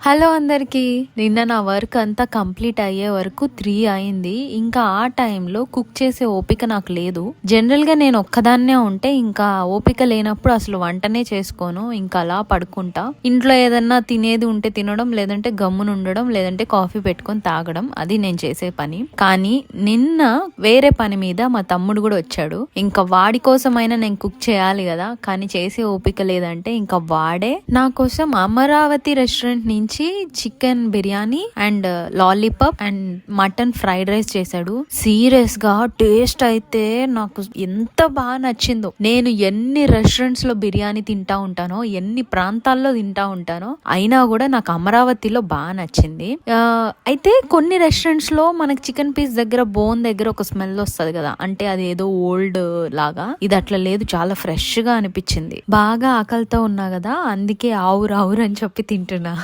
Hello అందరికి. నిన్న నా వర్క్ అంతా కంప్లీట్ అయ్యే వరకు 3 అయింది. ఇంకా ఆ టైంలో కుక్ చేసే ఓపిక నాకు లేదు. జనరల్ గా నేను ఒక్కదాన్నే ఉంటే ఇంకా ఓపిక లేనప్పుడు అసలు వంటనే చేసుకోను, ఇంకా అలా పడుకుంటా. ఇంట్లో ఏదన్నా తినేది ఉంటే తినడం, లేదంటే గమ్మున ఉండడం, లేదంటే కాఫీ పెట్టుకొని తాగడం, అది నేను చేసే పని. కానీ నిన్న వేరే పని మీద మా తమ్ముడు కూడా వచ్చాడు. ఇంకా వాడి కోసమైనా నేను కుక్ చేయాలి కదా, కానీ చేసే ఓపిక లేదంటే ఇంకా వాడే నా కోసం అమరావతి రెస్టారెంట్ నుంచి chicken biryani and lollipop and mutton fried rice చేశాడు. సీరియస్ గా టేస్ట్ అయితే నాకు ఎంత బాగా నచ్చిందో. నేను ఎన్ని రెస్టారెంట్స్ లో బిర్యానీ తింటా ఉంటానో, ఎన్ని ప్రాంతాల్లో తింటా ఉంటానో, అయినా కూడా నాకు అమరావతిలో బాగా నచ్చింది. అయితే కొన్ని రెస్టారెంట్స్ లో మనకి చికెన్ పీస్ దగ్గర బోన్ దగ్గర ఒక స్మెల్ వస్తుంది కదా, అంటే అది ఏదో ఓల్డ్ లాగా. ఇది అట్లా లేదు, చాలా ఫ్రెష్ గా అనిపించింది. బాగా ఆకలితో ఉన్నా కదా, అందుకే ఆవురు ఆవురు అని చెప్పి తింటున్నా.